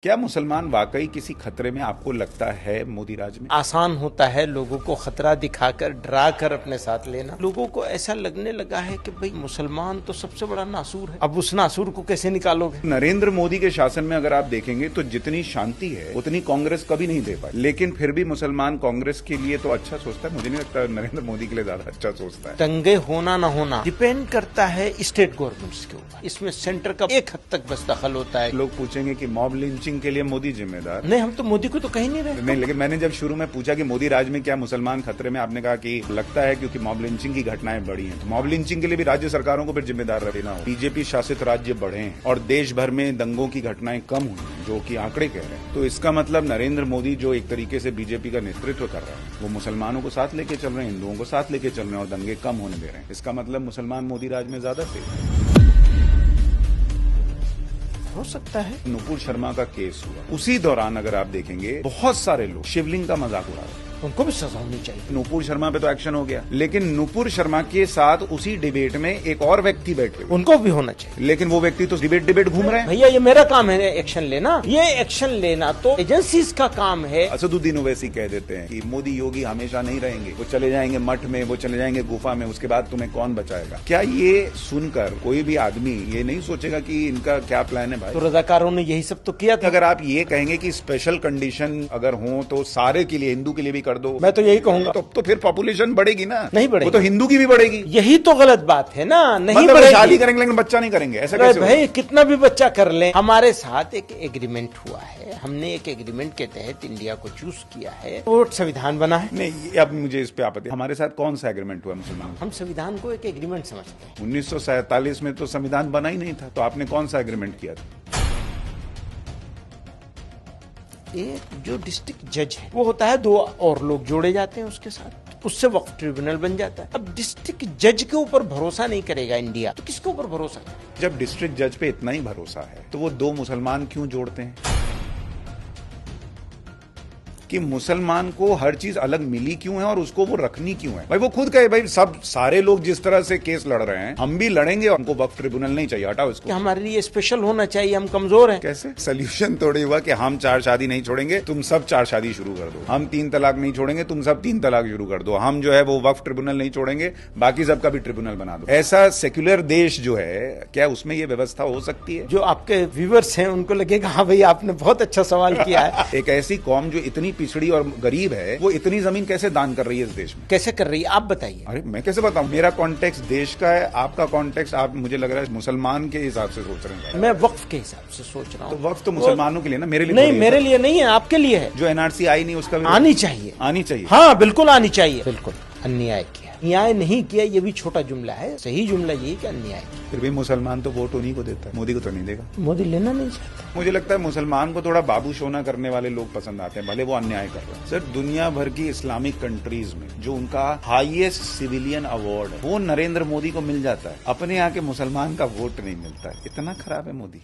क्या मुसलमान वाकई किसी खतरे में आपको लगता है मोदी राज में? आसान होता है लोगों को खतरा दिखाकर डरा कर अपने साथ लेना। लोगों को ऐसा लगने लगा है कि भाई मुसलमान तो सबसे बड़ा नासूर है, अब उस नासूर को कैसे निकालोगे। नरेंद्र मोदी के शासन में अगर आप देखेंगे तो जितनी शांति है उतनी कांग्रेस कभी नहीं दे पाई, लेकिन फिर भी मुसलमान कांग्रेस के लिए तो अच्छा सोचता है। मुझे नहीं लगता नरेंद्र मोदी के लिए ज्यादा अच्छा सोचता है। दंगे होना न होना डिपेंड करता है स्टेट गवर्नमेंट्स के ऊपर, इसमें सेंटर का एक हद तक बस दखल होता है। लोग पूछेंगे कि मॉब लिंचिंग के लिए मोदी जिम्मेदार? नहीं, हम तो मोदी को तो कहीं नहीं रहे। नहीं, लेकिन मैंने जब शुरू में पूछा कि मोदी राज में क्या मुसलमान खतरे में, आपने कहा कि लगता है क्योंकि मॉब लिंचिंग की घटनाएं बढ़ी हैं। तो मॉब लिंचिंग के लिए भी राज्य सरकारों को फिर जिम्मेदार रहना हो। बीजेपी शासित राज्य बढ़े हैं और देश भर में दंगों की घटनाएं कम हुई हैं, जो कि आंकड़े कह रहे हैं। तो इसका मतलब नरेंद्र मोदी जो एक तरीके से बीजेपी का नेतृत्व कर रहा है, वो मुसलमानों को साथ लेके चल रहे हैं, हिंदुओं को साथ लेके चल रहे हैं और दंगे कम होने दे रहे हैं। इसका मतलब मुसलमान मोदी राज में ज्यादा सेफ है। हो सकता है। नुपुर शर्मा का केस हुआ, उसी दौरान अगर आप देखेंगे बहुत सारे लोग शिवलिंग का मजाक उड़ा रहे हैं। उनको भी सजा होनी चाहिए। नुपुर शर्मा पे तो एक्शन हो गया, लेकिन नुपुर शर्मा के साथ उसी डिबेट में एक और व्यक्ति बैठे, उनको भी होना चाहिए। लेकिन वो व्यक्ति तो डिबेट घूम रहे हैं। भैया ये मेरा काम है एक्शन लेना, ये एक्शन लेना तो एजेंसीज का काम है। असदुद्दीन ओवैसी कह देते हैं कि मोदी योगी हमेशा नहीं रहेंगे, वो चले जाएंगे मठ में, वो चले जाएंगे गुफा में, उसके बाद तुम्हें कौन बचाएगा। क्या ये सुनकर कोई भी आदमी ये नहीं सोचेगा कि इनका क्या प्लान है भाई? तो रजाकारों ने यही सब तो किया था। अगर आप ये कहेंगे कि स्पेशल कंडीशन अगर हो तो सारे के लिए, हिंदू के लिए भी कर दो, मैं तो यही कहूंगा। तो फिर पॉपुलेशन बढ़ेगी ना? नहीं बढ़ेगी, वो तो हिंदू की भी बढ़ेगी। यही तो गलत बात है ना। नहीं मतलब बढ़ेगी। शादी करेंगे लेकिन बच्चा नहीं करेंगे, ऐसा कैसे भाई होगा? कितना भी बच्चा कर ले। हमारे साथ एक एग्रीमेंट हुआ है, हमने एक एग्रीमेंट के तहत इंडिया को चूज किया है, तो संविधान बना है। नहीं, अब मुझे इस पे आपत्ति। हमारे साथ कौन सा एग्रीमेंट हुआ मुसलमान? हम संविधान को एक एग्रीमेंट समझते हैं। 1947 में तो संविधान बना ही नहीं था, तो आपने कौन सा एग्रीमेंट किया था? एक जो डिस्ट्रिक्ट जज है वो होता है, दो और लोग जोड़े जाते हैं उसके साथ, उससे वक्फ ट्रिब्यूनल बन जाता है। अब डिस्ट्रिक्ट जज के ऊपर भरोसा नहीं करेगा इंडिया, तो किसके ऊपर भरोसा करेगा? जब डिस्ट्रिक्ट जज पे इतना ही भरोसा है तो वो दो मुसलमान क्यों जोड़ते हैं? कि मुसलमान को हर चीज अलग मिली क्यों है और उसको वो रखनी क्यों है? भाई वो खुद कहे, भाई सब सारे लोग जिस तरह से केस लड़ रहे हैं हम भी लड़ेंगे, हमको वक्फ ट्रिब्यूनल नहीं चाहिए, हटाओ इसको। कि हमारे लिए स्पेशल होना चाहिए, हम कमजोर हैं। कैसे? सोल्यूशन थोड़ी हुआ कि हम 4 शादी नहीं छोड़ेंगे, तुम सब 4 शादी शुरू कर दो। हम 3 तलाक नहीं छोड़ेंगे, तुम सब 3 तलाक शुरू कर दो। हम जो है वो वक्फ ट्रिब्यूनल नहीं छोड़ेंगे, बाकी सबका भी ट्रिब्यूनल बना दो। ऐसा सेक्युलर देश जो है, क्या उसमें ये व्यवस्था हो सकती है? जो आपके व्यूअर्स हैं उनको लगेगा हाँ भाई आपने बहुत अच्छा सवाल किया है। एक ऐसी कौम जो इतनी पिछड़ी और गरीब है, वो इतनी जमीन कैसे दान कर रही है इस देश में? कैसे कर रही है आप बताइए। अरे मैं कैसे बताऊं? मेरा कॉन्टेक्स्ट देश का है, आपका कॉन्टेक्स्ट आप मुझे लग रहा है मुसलमान के हिसाब से सोच रहे हैं। मैं वक्फ के हिसाब से सोच रहा हूँ। तो वक्फ तो मुसलमानों के लिए ना, मेरे लिए नहीं, मेरे लिए नहीं है, आपके लिए है। जो एनआरसी आई नहीं उसका भी आनी चाहिए, आनी चाहिए। हाँ बिल्कुल आनी चाहिए। बिल्कुल अन्याय किया, न्याय नहीं किया, ये भी छोटा जुमला है। सही जुमला यही कि अन्याय किया। फिर भी मुसलमान तो वोट उन्हीं को देता है, मोदी को तो नहीं देगा। मोदी लेना नहीं चाहता। मुझे लगता है मुसलमान को थोड़ा बाबू शोना करने वाले लोग पसंद आते हैं, भले वो अन्याय कर रहे हैं। सर, दुनिया भर की इस्लामिक कंट्रीज में जो उनका हाईएस्ट सिविलियन अवार्ड है वो नरेंद्र मोदी को मिल जाता है, अपने यहाँ के मुसलमान का वोट नहीं मिलता है। इतना खराब है मोदी।